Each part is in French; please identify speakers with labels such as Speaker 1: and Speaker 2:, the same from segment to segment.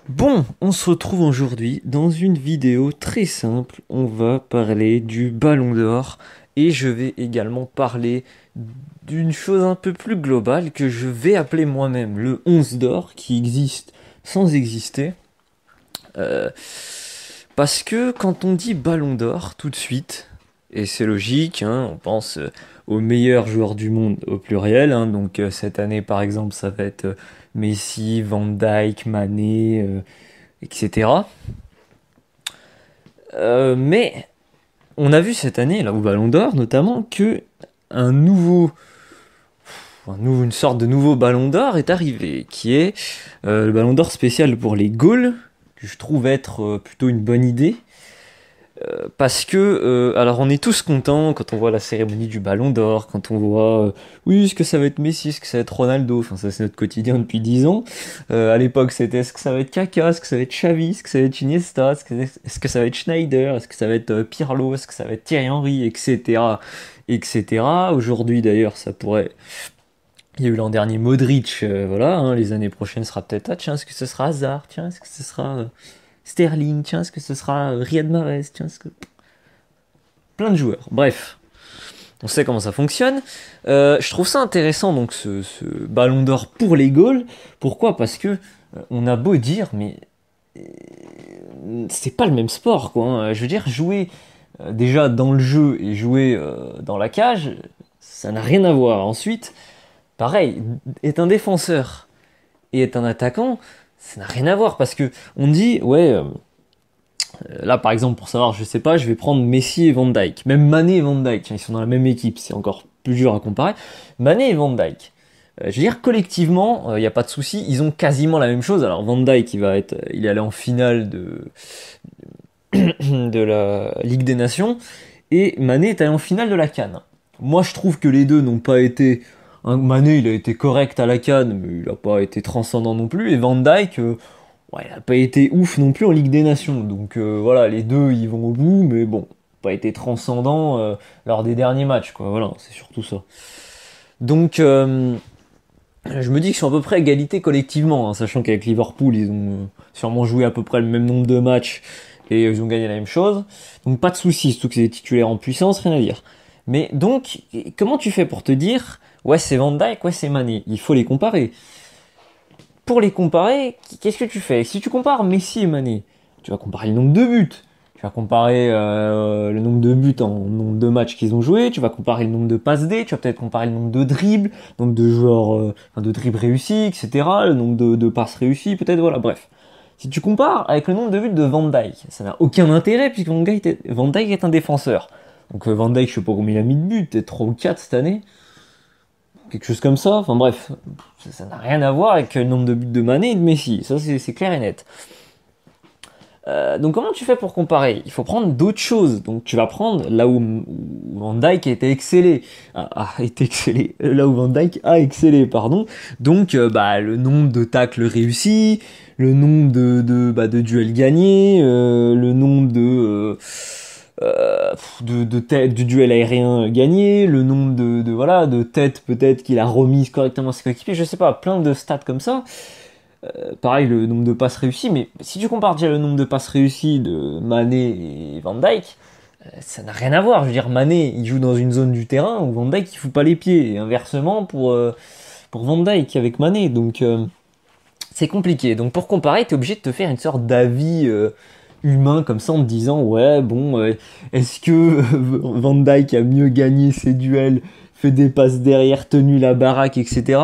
Speaker 1: Bon, on se retrouve aujourd'hui dans une vidéo très simple. On va parler du Ballon d'Or et je vais également parler d'une chose un peu plus globale que je vais appeler moi-même le 11 d'or qui existe sans exister. Euh, Parce que quand on dit Ballon d'Or tout de suite, et c'est logique, hein, on pense aux meilleurs joueurs du monde au pluriel, hein, donc cette année par exemple ça va être Messi, Van Dijk, Mané, etc. Mais on a vu cette année, là au Ballon d'Or notamment, que un nouveau, une sorte de nouveau Ballon d'Or est arrivé, qui est le Ballon d'Or spécial pour les goals, que je trouve être plutôt une bonne idée. Parce que, alors on est tous contents quand on voit la cérémonie du Ballon d'Or, quand on voit, oui, est-ce que ça va être Messi, est-ce que ça va être Ronaldo, enfin ça c'est notre quotidien depuis 10 ans. À l'époque c'était est-ce que ça va être Kaka, est-ce que ça va être Xavi, est-ce que ça va être Iniesta, est-ce que ça va être Schneider, est-ce que ça va être Pirlo, est-ce que ça va être Thierry Henry, etc. etc. Aujourd'hui d'ailleurs ça pourrait... Il y a eu l'an dernier Modric, voilà, hein, les années prochaines sera peut-être, ah tiens, est-ce que ce sera Hazard, tiens, est-ce que ce sera... Sterling, tiens, est-ce que ce sera Riyad Mahrez, tiens, est-ce que... Plein de joueurs. Bref, on sait comment ça fonctionne. Je trouve ça intéressant, donc, ce ballon d'or pour les goals. Pourquoi? Parce que on a beau dire, mais c'est pas le même sport, quoi, hein. Je veux dire, jouer déjà dans le jeu et jouer dans la cage, ça n'a rien à voir. Ensuite, pareil, est un défenseur et est un attaquant, ça n'a rien à voir parce que on dit, ouais, là par exemple pour savoir, je sais pas, je vais prendre Messi et Van Dijk, même Mané et Van Dijk, tiens, ils sont dans la même équipe, c'est encore plus dur à comparer. Mané et Van Dijk, je veux dire collectivement, il n'y a pas de souci, ils ont quasiment la même chose. Alors Van Dijk, il est allé en finale de la Ligue des Nations et Mané est allé en finale de la CAN. Moi je trouve que les deux n'ont pas été... Mané il a été correct à la CAN, mais il n'a pas été transcendant non plus, et Van Dijk, ouais, il n'a pas été ouf non plus en Ligue des Nations. Donc voilà, les deux ils vont au bout, mais bon, pas été transcendant lors des derniers matchs, quoi. Voilà, c'est surtout ça. Donc je me dis qu'ils sont à peu près à égalité collectivement, hein, sachant qu'avec Liverpool ils ont sûrement joué à peu près le même nombre de matchs et ils ont gagné la même chose. Donc pas de soucis, surtout que c'est des titulaires en puissance, rien à dire. Mais donc, comment tu fais pour te dire, ouais c'est Van Dijk, ouais c'est Mané? Il faut les comparer. Pour les comparer, qu'est-ce que tu fais? Si tu compares Messi et Mané, tu vas comparer le nombre de buts, tu vas comparer le nombre de buts en nombre de matchs qu'ils ont joué, tu vas comparer le nombre de passes D, tu vas peut-être comparer le nombre de dribbles, le nombre de joueurs, enfin, de dribbles réussis, etc., le nombre de passes réussies, peut-être, voilà, bref. Si tu compares avec le nombre de buts de Van Dijk, ça n'a aucun intérêt puisque Van Dijk est un défenseur. Donc Van Dijk, je sais pas combien il a mis de buts, peut-être 3 ou 4 cette année, quelque chose comme ça. Enfin bref, ça n'a rien à voir avec le nombre de buts de Mané et de Messi. Ça, c'est clair et net. Donc comment tu fais pour comparer? Il faut prendre d'autres choses. Donc tu vas prendre là où Van Dijk a été excellé. A été excellé. Là où Van Dijk a excellé, pardon. Donc bah, le nombre de tacles réussis, le nombre de duels gagnés, le nombre de duels aériens gagnés, le nombre voilà, de têtes peut-être qu'il a remises correctement à ses coéquipiers, je sais pas, plein de stats comme ça. Pareil, le nombre de passes réussies, mais si tu compares déjà le nombre de passes réussies de Mané et Van Dijk, ça n'a rien à voir. Je veux dire, Mané, il joue dans une zone du terrain où Van Dijk, il fout pas les pieds. Et inversement pour Van Dijk avec Mané. Donc, c'est compliqué. Donc, pour comparer, t'es obligé de te faire une sorte d'avis humain comme ça en te disant, ouais, bon, est-ce que Van Dijk a mieux gagné ses duels, fait des passes derrière, tenu la baraque, etc.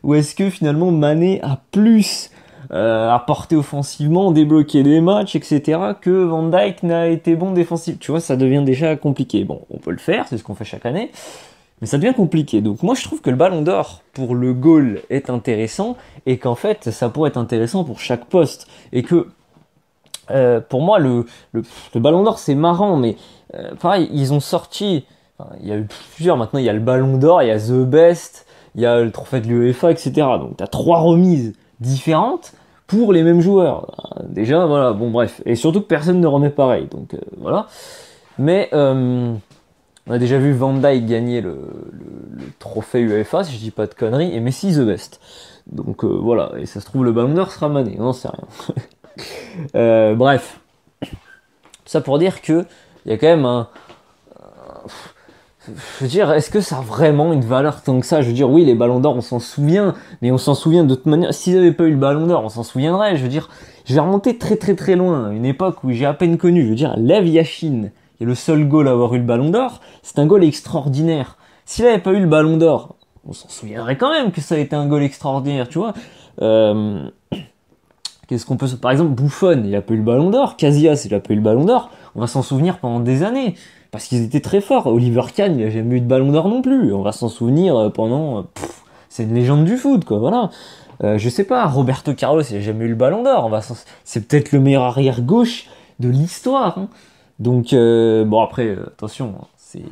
Speaker 1: Ou est-ce que finalement Mané a plus apporté offensivement, débloqué des matchs, etc. que Van Dijk n'a été bon défensif? Tu vois, ça devient déjà compliqué. Bon, on peut le faire, c'est ce qu'on fait chaque année, mais ça devient compliqué. Donc moi je trouve que le Ballon d'Or pour le goal est intéressant et qu'en fait ça pourrait être intéressant pour chaque poste. Et que pour moi le Ballon d'Or c'est marrant, mais pareil, ils ont sorti... Enfin, il y a eu plusieurs, maintenant il y a le Ballon d'Or, il y a The Best, il y a le trophée de l'UEFA, etc. Donc tu as 3 remises différentes pour les mêmes joueurs. Déjà, voilà, bon bref. Et surtout que personne ne remet pareil, donc voilà. Mais on a déjà vu Van Dijk gagner le trophée UEFA, si je dis pas de conneries, et Messi The Best. Donc voilà, et ça se trouve le Ballon d'Or sera Mané, on n'en sait rien. Bref, ça pour dire que il y a quand même je veux dire, est-ce que ça a vraiment une valeur tant que ça? Je veux dire, oui, les ballons d'or, on s'en souvient, mais on s'en souvient de toute manière. S'ils n'avaient pas eu le ballon d'or, on s'en souviendrait. Je veux dire, je vais remonter très très très loin, une époque où j'ai à peine connu. Je veux dire, Lev Yashin, qui est le seul goal à avoir eu le ballon d'or, c'est un goal extraordinaire. S'il n'avait pas eu le ballon d'or, on s'en souviendrait quand même que ça a été un goal extraordinaire, tu vois. Qu'est-ce qu'on peut... Par exemple, Buffon, il a pas eu le ballon d'or. Casillas, il a pas eu le ballon d'or. On va s'en souvenir pendant des années. Parce qu'ils étaient très forts. Oliver Kahn, il a jamais eu de ballon d'or non plus. On va s'en souvenir pendant... c'est une légende du foot, quoi, voilà. Je sais pas, Roberto Carlos, il a jamais eu le ballon d'or. C'est peut-être le meilleur arrière-gauche de l'histoire. Hein. Donc, bon après, attention, hein, c'est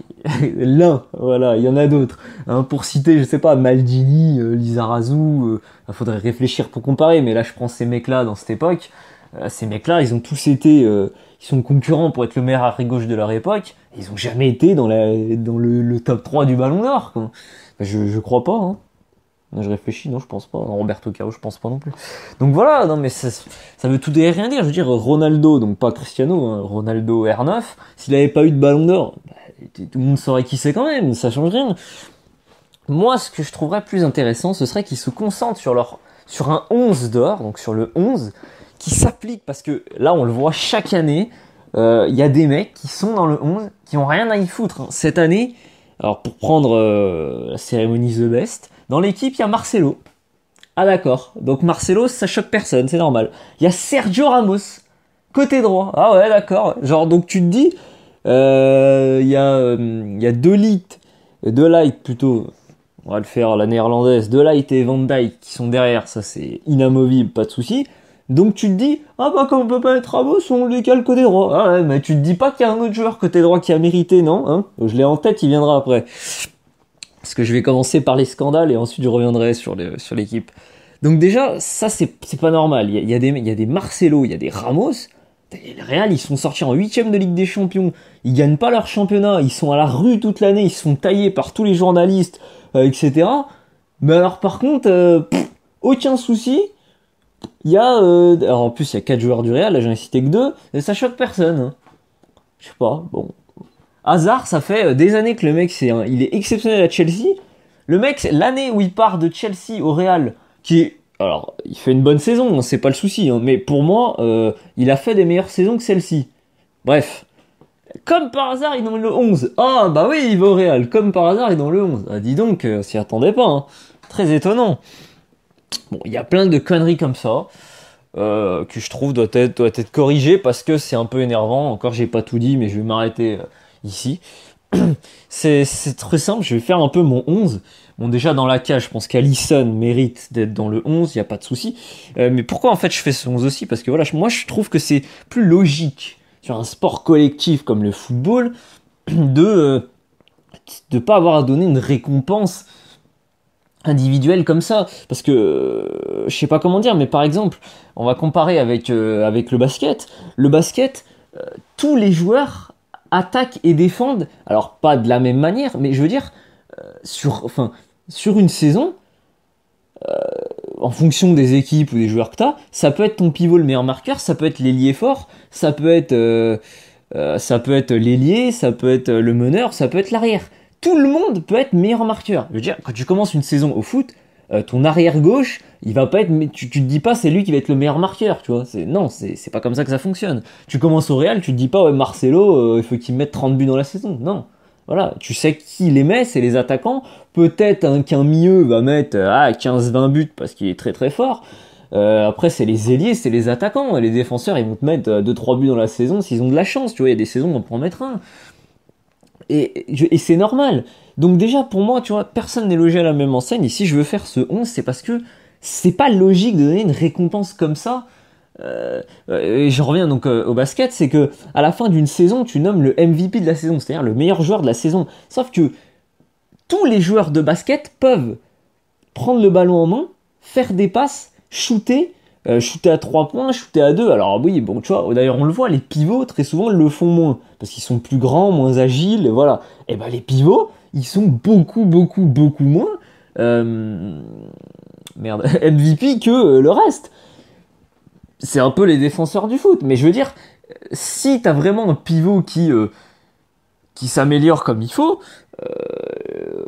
Speaker 1: l'un, voilà, il y en a d'autres. Hein, pour citer, je sais pas, Maldini, Lizarazu, faudrait réfléchir pour comparer, mais là je prends ces mecs-là dans cette époque. Ces mecs-là, ils ont tous été... ils sont concurrents pour être le meilleur arrière-gauche de leur époque. Ils ont jamais été dans le top 3 du Ballon d'Or, quoi. Je crois pas, hein. Je réfléchis, non, je pense pas. Roberto Carlos, je pense pas non plus. Donc voilà, non, mais ça veut tout et rien dire. Je veux dire, Ronaldo, donc pas Cristiano, hein, Ronaldo R9, s'il avait pas eu de Ballon d'Or, tout le monde saurait qui c'est quand même, ça change rien. Moi, ce que je trouverais plus intéressant, ce serait qu'ils se concentrent sur un 11 d'or, donc sur le 11, qui s'applique, parce que là, on le voit chaque année, il y a des mecs qui sont dans le 11, qui ont rien à y foutre. Hein. Cette année, alors pour prendre la cérémonie The Best, dans l'équipe, il y a Marcelo. Ah d'accord, donc Marcelo, ça choque personne, c'est normal. Il y a Sergio Ramos, côté droit. Ah ouais, d'accord. Genre, donc tu te dis, il y a De Ligt plutôt, on va le faire à la néerlandaise, De Ligt et Van Dijk qui sont derrière, ça c'est inamovible, pas de souci. Donc tu te dis, ah bah comme on peut pas mettre Ramos, on le décale côté droit. Ah ouais, mais tu te dis pas qu'il y a un autre joueur côté droit qui a mérité, non hein. Je l'ai en tête, il viendra après. Parce que je vais commencer par les scandales et ensuite je reviendrai sur l'équipe. Donc déjà, ça c'est pas normal. Il y a des Marcelo, il y a des Ramos. Les Real, ils sont sortis en 8ème de Ligue des Champions. Ils gagnent pas leur championnat. Ils sont à la rue toute l'année. Ils se font tailler par tous les journalistes, etc. Mais alors par contre, aucun souci. Il y a... alors en plus, il y a 4 joueurs du Real. Là, j'en ai cité que 2. Et ça choque personne. Hein. Je sais pas. Bon. Hazard, ça fait des années que le mec, il est exceptionnel à Chelsea. Le mec, l'année où il part de Chelsea au Real, qui est... Alors, il fait une bonne saison, hein, c'est pas le souci. Hein, mais pour moi, il a fait des meilleures saisons que celle-ci. Bref. Comme par hasard, il est dans le 11. Ah, bah oui, il va au Real. Comme par hasard, il est dans le 11. Ah, dis donc, s'y attendait pas. Hein. Très étonnant. Bon, il y a plein de conneries comme ça. Que je trouve doit être corrigées parce que c'est un peu énervant. Encore, j'ai pas tout dit, mais je vais m'arrêter ici. C'est très simple, je vais faire un peu mon 11. Bon, déjà dans la cage, je pense qu'Alisson mérite d'être dans le 11, il n'y a pas de souci. Mais pourquoi en fait je fais ce 11 aussi? Parce que voilà, moi je trouve que c'est plus logique sur un sport collectif comme le football de pas avoir à donner une récompense individuelle comme ça. Parce que je sais pas comment dire, mais par exemple, on va comparer avec le basket. Le basket, tous les joueurs attaquent et défendent, alors pas de la même manière, mais je veux dire, sur une saison, en fonction des équipes ou des joueurs que t'as, ça peut être ton pivot le meilleur marqueur, ça peut être l'ailier fort, ça peut être l'ailier, ça peut être le meneur, ça peut être l'arrière. Tout le monde peut être meilleur marqueur. Je veux dire, quand tu commences une saison au foot, ton arrière gauche, il va pas être, tu te dis pas c'est lui qui va être le meilleur marqueur, tu vois. Non, c'est pas comme ça que ça fonctionne. Tu commences au Real, tu te dis pas ouais Marcelo, il faut qu'il mette 30 buts dans la saison. Non. Voilà, tu sais qui les met, c'est les attaquants. Peut-être qu'un milieu va mettre 15-20 buts parce qu'il est très très fort. Après, c'est les ailiers, c'est les attaquants. Les défenseurs, ils vont te mettre 2-3 buts dans la saison s'ils ont de la chance. Tu vois, il y a des saisons où on peut en mettre un. Et c'est normal. Donc déjà, pour moi, tu vois, personne n'est logé à la même enseigne. Et si je veux faire ce 11, c'est parce que c'est pas logique de donner une récompense comme ça. Et je reviens donc au basket, c'est que à la fin d'une saison, tu nommes le MVP de la saison, c'est-à-dire le meilleur joueur de la saison. Sauf que tous les joueurs de basket peuvent prendre le ballon en main, faire des passes, shooter à 3 points, shooter à 2. Alors oui, bon, tu vois, d'ailleurs on le voit, les pivots très souvent le font moins parce qu'ils sont plus grands, moins agiles, et voilà. Et ben les pivots, ils sont beaucoup moins MVP que le reste. c'est un peu les défenseurs du foot. Mais je veux dire, si t'as vraiment un pivot qui s'améliore comme il faut,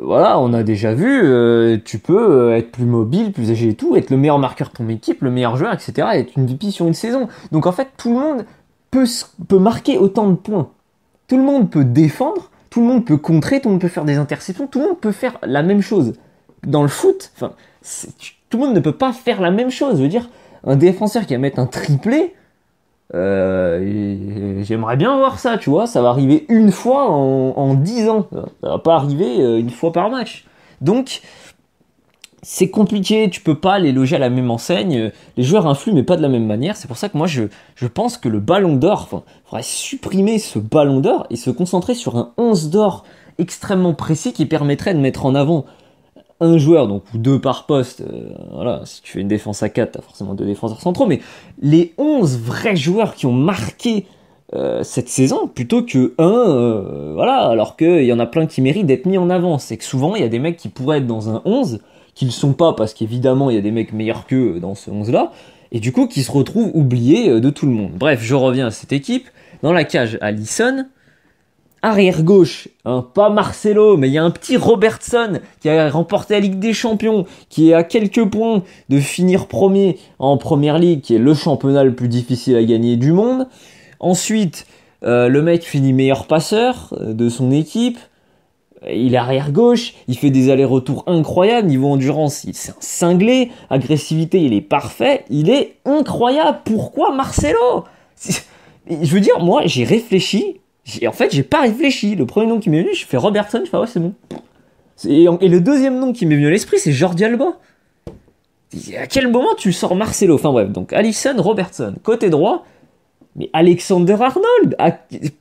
Speaker 1: voilà, on a déjà vu, tu peux être plus mobile, plus âgé et tout, être le meilleur marqueur de ton équipe, le meilleur joueur, etc. Et être une VP sur une saison. Donc en fait, tout le monde peut marquer autant de points. Tout le monde peut défendre, tout le monde peut contrer, tout le monde peut faire des interceptions, tout le monde peut faire la même chose. Dans le foot, enfin, tout le monde ne peut pas faire la même chose. Je veux dire, un défenseur qui va mettre un triplé, j'aimerais bien voir ça, tu vois. Ça va arriver une fois en 10 ans. Ça va pas arriver une fois par match. Donc, c'est compliqué, tu peux pas les loger à la même enseigne. Les joueurs influent, mais pas de la même manière. C'est pour ça que moi, je pense que le ballon d'or, enfin, faudrait supprimer ce ballon d'or et se concentrer sur un 11 d'or extrêmement précis qui permettrait de mettre en avant un joueur, donc ou deux par poste. Voilà, si tu fais une défense à 4, t'as forcément deux défenseurs centraux, mais les 11 vrais joueurs qui ont marqué cette saison, plutôt que un, voilà, alors qu'il y en a plein qui méritent d'être mis en avant. C'est que souvent, il y a des mecs qui pourraient être dans un 11, qui le sont pas, parce qu'évidemment, il y a des mecs meilleurs qu'eux dans ce 11-là, et du coup, qui se retrouvent oubliés de tout le monde. Bref, je reviens à cette équipe. Dans la cage, Alisson. Arrière gauche, hein, pas Marcelo, mais il y a un petit Robertson qui a remporté la Ligue des Champions, qui est à quelques points de finir premier en Première Ligue, qui est le championnat le plus difficile à gagner du monde. Ensuite, le mec finit meilleur passeur de son équipe. Il est arrière gauche, il fait des allers-retours incroyables, niveau endurance, c'est un cinglé, agressivité, il est parfait, il est incroyable. Pourquoi Marcelo? Je veux dire, moi, j'ai réfléchi. En fait, j'ai pas réfléchi. Le premier nom qui m'est venu, je fais Robertson, je fais ouais, c'est bon. Et le deuxième nom qui m'est venu à l'esprit, c'est Jordi Alba. À quel moment tu sors Marcelo? Enfin bref, donc Alisson, Robertson. Côté droit, mais Alexander Arnold,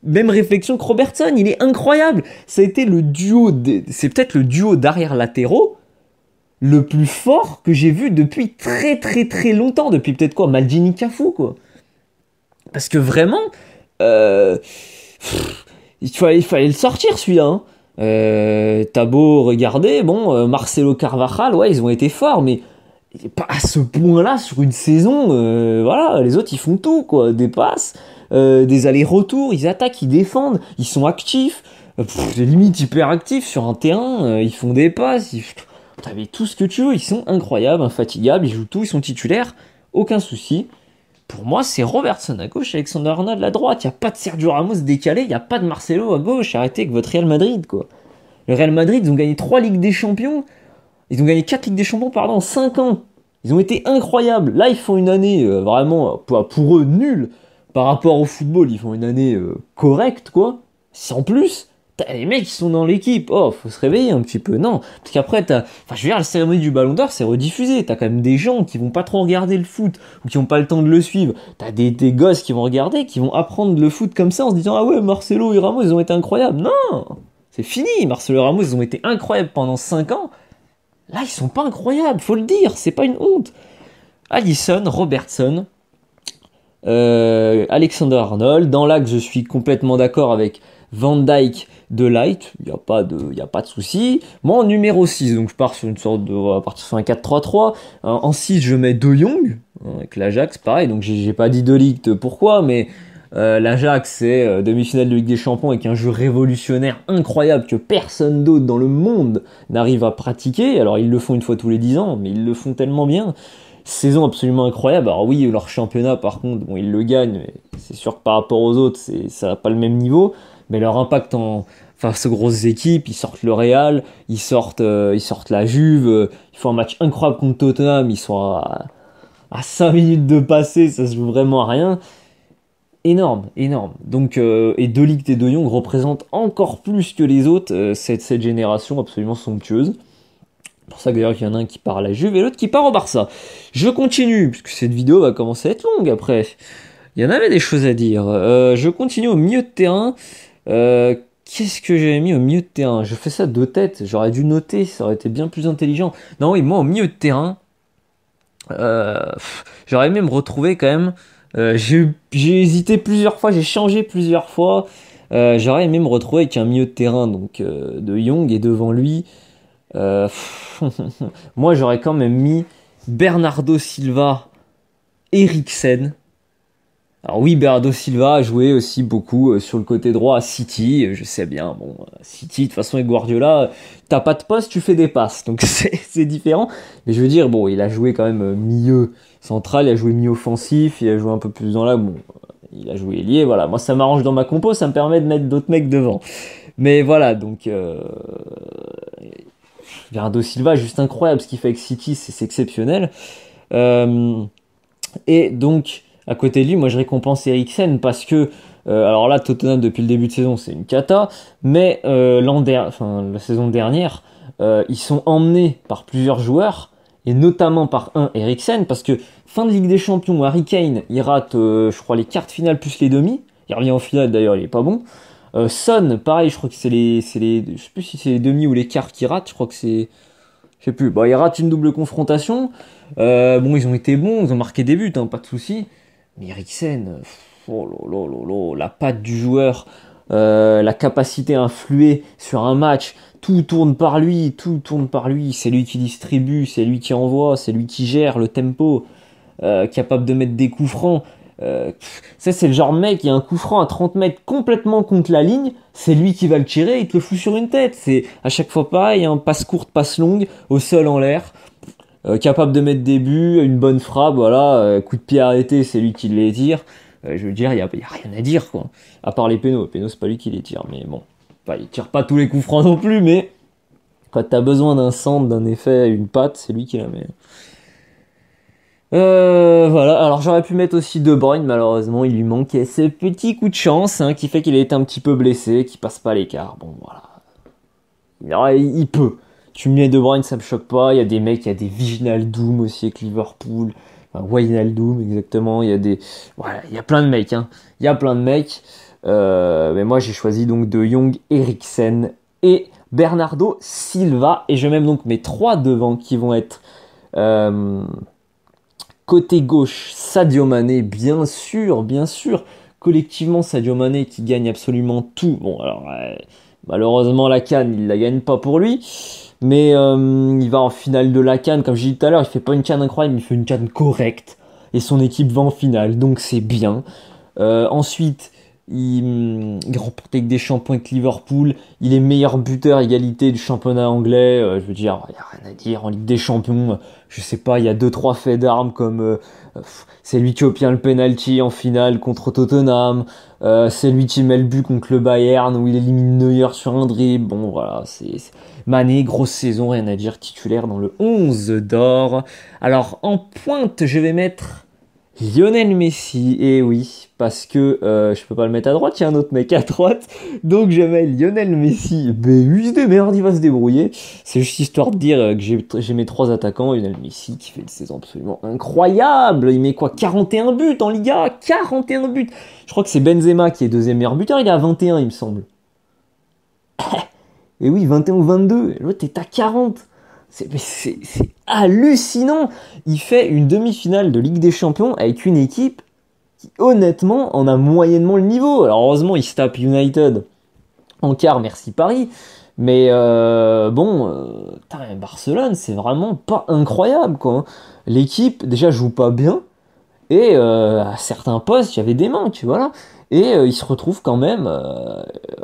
Speaker 1: même réflexion que Robertson, il est incroyable. Ça a été le duo, c'est peut-être le duo d'arrière latéraux le plus fort que j'ai vu depuis très très très longtemps. Depuis peut-être quoi, Maldini Cafu, quoi. Parce que vraiment, il fallait le sortir celui-là. Hein. T'as beau regarder, bon, Marcelo Carvajal, ouais, ils ont été forts, mais pas à ce point-là sur une saison. Voilà, les autres ils font tout, quoi, des passes, des allers-retours, ils attaquent, ils défendent, ils sont actifs, limite hyper actifs sur un terrain, ils font des passes, t'avais tout ce que tu veux, ils sont incroyables, infatigables, ils jouent tout, ils sont titulaires, aucun souci. Pour moi, c'est Robertson à gauche, Alexander Arnold à droite. Il n'y a pas de Sergio Ramos décalé, il n'y a pas de Marcelo à gauche. Arrêtez avec votre Real Madrid, quoi. Le Real Madrid, ils ont gagné 3 Ligues des Champions. Ils ont gagné 4 Ligues des Champions, pardon, en 5 ans. Ils ont été incroyables. Là, ils font une année vraiment, pour eux, nulle. Par rapport au football, ils font une année correcte, quoi. Sans plus. T'as les mecs qui sont dans l'équipe, oh, faut se réveiller un petit peu, non, parce qu'après je veux dire, la cérémonie du Ballon d'Or, c'est rediffusé, t'as quand même des gens qui vont pas trop regarder le foot, ou qui ont pas le temps de le suivre, t'as des gosses qui vont regarder, qui vont apprendre le foot comme ça, en se disant, ah ouais, Marcelo et Ramos, ils ont été incroyables, non, c'est fini, Marcelo et Ramos, ils ont été incroyables pendant 5 ans, là, ils sont pas incroyables, faut le dire, c'est pas une honte. Alisson, Robertson, Alexander Arnold, dans l'axe, je suis complètement d'accord avec Van Dijk, de Light, il n'y a pas de souci. Moi en numéro 6, donc je pars sur une sorte de, on va partir sur un 4-3-3. En 6, je mets De Jong, avec l'Ajax, pareil, donc j'ai pas dit De Ligt, pourquoi, mais l'Ajax c'est demi-finale de Ligue des Champions avec un jeu révolutionnaire incroyable que personne d'autre dans le monde n'arrive à pratiquer. Alors ils le font une fois tous les 10 ans, mais ils le font tellement bien. Saison absolument incroyable. Alors oui, leur championnat par contre, bon, ils le gagnent, mais c'est sûr que par rapport aux autres, ça n'a pas le même niveau. Mais leur impact face aux grosses équipes, ils sortent le Real, ils sortent la Juve, ils font un match incroyable contre Tottenham, ils sont à 5 minutes de passer, ça se joue vraiment à rien. Énorme. Donc, et De Ligt et De Jong représentent encore plus que les autres cette génération absolument somptueuse. C'est pour ça que d'ailleurs qu'il y en a un qui part à la Juve et l'autre qui part au Barça. Je continue, puisque cette vidéo va commencer à être longue après. Il y en avait des choses à dire. Je continue au milieu de terrain. Qu'est-ce que j'avais mis au milieu de terrain? Je fais ça de tête, j'aurais dû noter, ça aurait été bien plus intelligent. Non, oui, moi au milieu de terrain, j'aurais aimé me retrouver quand même. J'ai hésité plusieurs fois, j'ai changé plusieurs fois. J'aurais aimé me retrouver avec un milieu de terrain donc de Jong et devant lui. Moi j'aurais quand même mis Bernardo Silva, Eriksen. Alors oui, Bernardo Silva a joué aussi beaucoup sur le côté droit à City, je sais bien, bon, City, de toute façon avec Guardiola, t'as pas de poste, tu fais des passes, donc c'est différent. Mais je veux dire, bon, il a joué quand même milieu central, il a joué milieu offensif, il a joué un peu plus dans là, bon, il a joué ailier, voilà. Moi ça m'arrange dans ma compo, ça me permet de mettre d'autres mecs devant. Mais voilà, donc Bernardo Silva, juste incroyable ce qu'il fait avec City, c'est exceptionnel. Euh, et donc, à côté de lui, moi je récompense Eriksen parce que, alors là, Tottenham depuis le début de saison, c'est une cata, mais la saison dernière, ils sont emmenés par plusieurs joueurs, et notamment par un Eriksen, parce que fin de Ligue des Champions, Harry Kane, il rate, je crois, les quarts de finale plus les demi. Il revient en finale d'ailleurs, il est pas bon. Son, pareil, je crois que je sais plus si c'est les demi ou les quarts qui ratent, je crois que c'est, je sais plus. Bon, ils ratent une double confrontation. Bon, ils ont été bons, ils ont marqué des buts, hein, pas de souci. Mais Eriksen, oh là là là là, la patte du joueur, la capacité à influer sur un match, tout tourne par lui, tout tourne par lui. C'est lui qui distribue, c'est lui qui envoie, c'est lui qui gère le tempo, capable de mettre des coups francs. Ça, c'est le genre de mec qui a un coup franc à 30 mètres complètement contre la ligne, c'est lui qui va le tirer, il te le fout sur une tête. C'est à chaque fois pareil, hein, passe courte, passe longue, au sol en l'air. Capable de mettre des buts, une bonne frappe, voilà, coup de pied arrêté, c'est lui qui les tire. Je veux dire, y a rien à dire, quoi. À part les pénaux. Les pénaux, c'est pas lui qui les tire, mais bon. Enfin, il tire pas tous les coups francs non plus, mais quand t'as besoin d'un centre, d'un effet, une patte, c'est lui qui la met. Voilà, alors j'aurais pu mettre aussi De Bruyne, malheureusement, il lui manquait ce petit coup de chance, hein, qui fait qu'il a été un petit peu blessé, qui passe pas l'écart. Bon, voilà. Il peut. Tu mets De Bruyne, ça me choque pas. Il y a des mecs, il y a des Wijnaldum aussi avec Liverpool. Enfin, Wijnaldum, exactement. Il y a des, voilà, il y a plein de mecs, hein. Il y a plein de mecs. Mais moi, j'ai choisi donc De Jong, Eriksen et Bernardo Silva. Et je mets même donc mes trois devant qui vont être euh, côté gauche, Sadio Mané, bien sûr, bien sûr. Collectivement, Sadio Mané qui gagne absolument tout. Bon, alors, malheureusement, la CAN, il la gagne pas pour lui. Mais il va en finale de la CAN, comme j'ai dit tout à l'heure, il fait pas une CAN incroyable, mais il fait une CAN correcte. Et son équipe va en finale, donc c'est bien. Ensuite, il remporte avec des champions avec Liverpool. Il est meilleur buteur égalité du championnat anglais. Je veux dire, il n'y a rien à dire en Ligue des Champions. Je sais pas, il y a deux trois faits d'armes comme c'est lui qui obtient le penalty en finale contre Tottenham. C'est lui qui met le but contre le Bayern où il élimine Neuer sur un dribble. Bon voilà, c'est Mané, grosse saison, rien à dire, titulaire dans le 11 d'or. Alors en pointe, je vais mettre Lionel Messi, et oui, parce que je peux pas le mettre à droite, il y a un autre mec à droite, donc je mets Lionel Messi. Ben oui, il se démerde, il va se débrouiller. C'est juste histoire de dire que j'ai mes trois attaquants. Lionel Messi qui fait une saison absolument incroyable. Il met quoi, 41 buts en Liga, 41 buts. Je crois que c'est Benzema qui est deuxième meilleur buteur, il est à 21 il me semble. Et oui, 21 ou 22, l'autre est à 40. C'est hallucinant. Il fait une demi-finale de Ligue des Champions avec une équipe qui, honnêtement, en a moyennement le niveau. Alors, heureusement, il se tape United en quart, merci Paris. Mais Barcelone, c'est vraiment pas incroyable, quoi. L'équipe, déjà, joue pas bien. Et à certains postes, il y avait des manques, voilà. Et ils se retrouvent quand même,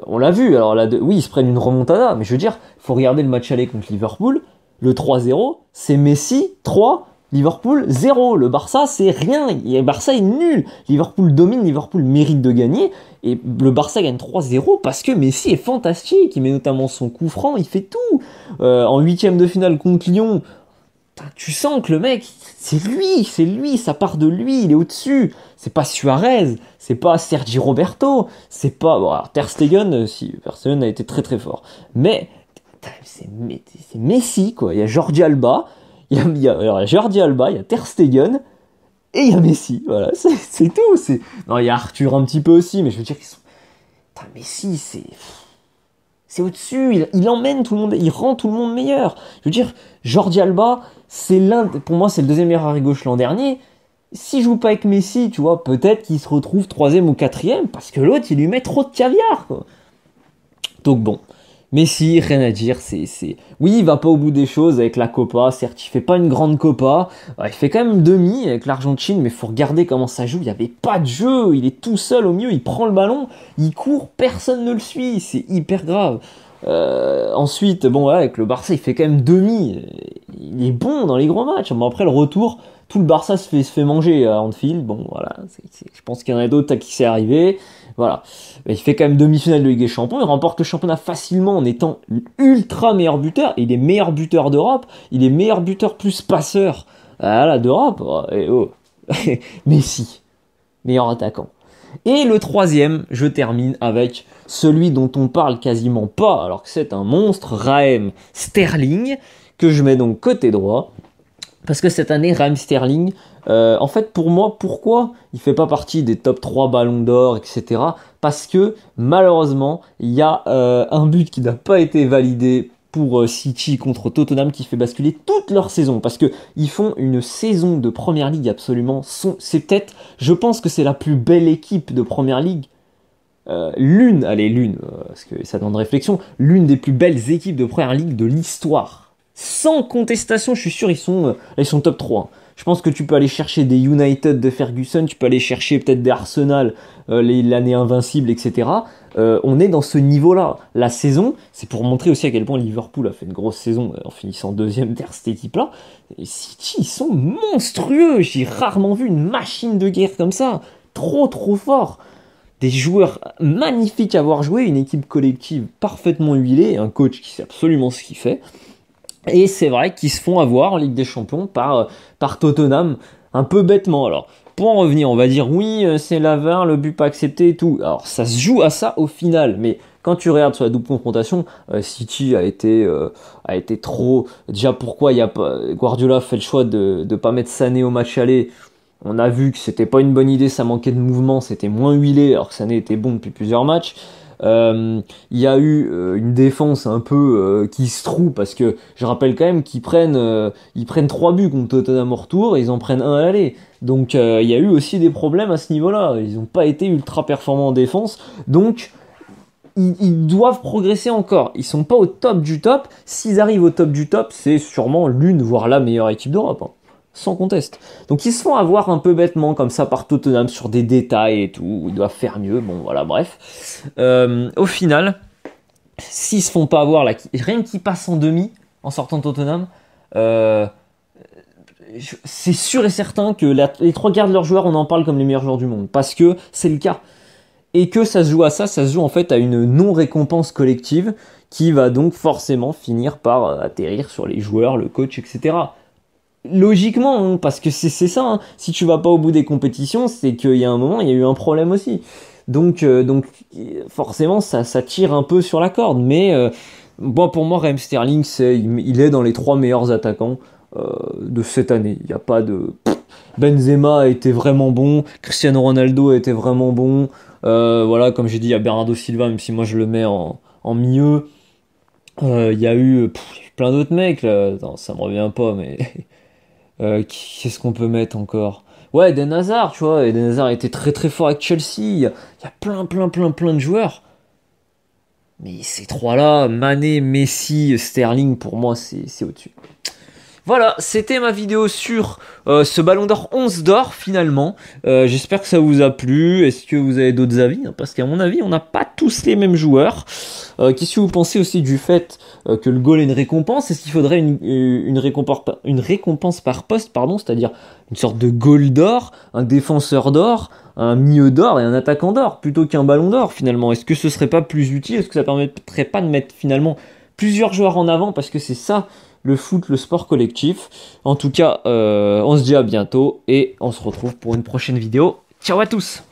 Speaker 1: on l'a vu, alors là, oui, ils se prennent une remontada, mais je veux dire, faut regarder le match aller contre Liverpool, le 3-0, c'est Messi 3, Liverpool 0. Le Barça, c'est rien, le Barça est nul. Liverpool domine, Liverpool mérite de gagner, et le Barça gagne 3-0 parce que Messi est fantastique, il met notamment son coup franc, il fait tout. En huitième de finale contre Lyon, tu sens que le mec, c'est lui, ça part de lui, il est au-dessus. C'est pas Suarez, c'est pas Sergi Roberto, c'est pas... Bon, alors Ter Stegen, si, personne a été très très fort. Mais c'est Messi, quoi. Il y a Jordi Alba, alors, Jordi Alba, il y a Ter Stegen, et il y a Messi, voilà, c'est tout. Non, il y a Arthur un petit peu aussi, mais je veux dire qu'ils sont... Putain, Messi, c'est au-dessus, il emmène tout le monde, il rend tout le monde meilleur. Je veux dire, Jordi Alba, pour moi, c'est le deuxième meilleur arrière gauche l'an dernier. S'il joue pas avec Messi, tu vois, peut-être qu'il se retrouve troisième ou quatrième, parce que l'autre, il lui met trop de caviar, quoi. Donc bon, Messi, rien à dire, Oui, il va pas au bout des choses avec la Copa, certes, il fait pas une grande Copa, il fait quand même demi avec l'Argentine, mais faut regarder comment ça joue, il y avait pas de jeu, il est tout seul au milieu, il prend le ballon, il court, personne ne le suit, c'est hyper grave. Ensuite, bon, voilà, avec le Barça, il fait quand même demi, il est bon dans les gros matchs. Bon, après, le retour, tout le Barça se fait manger à Anfield, bon, voilà, je pense qu'il y en a d'autres à qui c'est arrivé. Voilà. Il fait quand même demi-finale de Ligue des Champions, il remporte le championnat facilement en étant ultra meilleur buteur, et il est meilleur buteur d'Europe, il est meilleur buteur plus passeur voilà, d'Europe. Et oh. Messi, meilleur attaquant. Et le troisième, je termine avec celui dont on parle quasiment pas, alors que c'est un monstre, Raheem Sterling, que je mets donc côté droit. Parce que cette année, Raheem Sterling, en fait, pour moi, pourquoi il fait pas partie des top 3 ballons d'or, etc. Parce que, malheureusement, il y a un but qui n'a pas été validé pour City contre Tottenham qui fait basculer toute leur saison. Parce que ils font une saison de Première Ligue absolument... C'est peut-être... Je pense que c'est la plus belle équipe de Première Ligue. Parce que ça demande réflexion, l'une des plus belles équipes de Première Ligue de l'histoire. Sans contestation, je suis sûr, ils sont top 3. Je pense que tu peux aller chercher des United de Ferguson, tu peux aller chercher peut-être des Arsenal, l'année invincible, etc. On est dans ce niveau-là. La saison, c'est pour montrer aussi à quel point Liverpool a fait une grosse saison en finissant deuxième derrière cette équipe-là. Et City, ils sont monstrueux. J'ai rarement vu une machine de guerre comme ça. Trop, trop fort. Des joueurs magnifiques à voir jouer, une équipe collective parfaitement huilée, un coach qui sait absolument ce qu'il fait. Et c'est vrai qu'ils se font avoir en Ligue des Champions par Tottenham, un peu bêtement. Alors, pour en revenir, on va dire oui, c'est la VAR, le but pas accepté et tout. Alors, ça se joue à ça au final, mais quand tu regardes sur la double confrontation, City a été trop... Déjà, pourquoi Guardiola fait le choix de pas mettre Sané au match aller? On a vu que c'était pas une bonne idée, ça manquait de mouvement, c'était moins huilé, alors que Sané était bon depuis plusieurs matchs. Il y a eu une défense un peu qui se trouve parce que je rappelle quand même qu'ils prennent 3 buts contre Tottenham au retour et ils en prennent un à l'aller. Donc il y a eu aussi des problèmes à ce niveau-là. Ils n'ont pas été ultra performants en défense. Donc ils doivent progresser encore. Ils sont pas au top du top. S'ils arrivent au top du top, c'est sûrement l'une, voire la meilleure équipe d'Europe. Hein. Sans conteste. Donc ils se font avoir un peu bêtement comme ça par Tottenham sur des détails et tout, ils doivent faire mieux, bon voilà, bref. Au final, s'ils se font pas avoir, rien qu'ils passent en demi en sortant de Tottenham, c'est sûr et certain que les 3 quarts de leurs joueurs, on en parle comme les meilleurs joueurs du monde, parce que c'est le cas. Et que ça se joue à ça se joue en fait à une non-récompense collective qui va donc forcément finir par atterrir sur les joueurs, le coach, etc. Logiquement, hein, parce que c'est ça, hein. Si tu vas pas au bout des compétitions, c'est qu'il y a un moment, il y a eu un problème aussi. Donc forcément, ça tire un peu sur la corde. Mais bon, pour moi, Raheem Sterling, il est dans les 3 meilleurs attaquants de cette année. Il n'y a pas de... Benzema a été vraiment bon, Cristiano Ronaldo a été vraiment bon. Voilà, comme j'ai dit, il y a Bernardo Silva, même si moi je le mets en mieux. Il y a eu plein d'autres mecs, là. Attends, ça me revient pas, mais... Qu'est-ce qu'on peut mettre encore? Ouais, Eden Hazard, tu vois. Eden Hazard était très très fort avec Chelsea. Il y a plein de joueurs. Mais ces 3-là, Mané, Messi, Sterling, pour moi, c'est au-dessus. Voilà, c'était ma vidéo sur ce Ballon d'Or 11 d'or finalement. J'espère que ça vous a plu. Est-ce que vous avez d'autres avis? Parce qu'à mon avis, on n'a pas tous les mêmes joueurs. Qu'est-ce que vous pensez aussi du fait que le goal est une récompense? Est-ce qu'il faudrait une récompense par poste, pardon, c'est-à-dire une sorte de goal d'or, un défenseur d'or, un milieu d'or et un attaquant d'or, plutôt qu'un ballon d'or finalement? Est-ce que ce serait pas plus utile? Est-ce que ça permettrait pas de mettre finalement plusieurs joueurs en avant? Parce que c'est ça le foot, le sport collectif. En tout cas, on se dit à bientôt et on se retrouve pour une prochaine vidéo. Ciao à tous!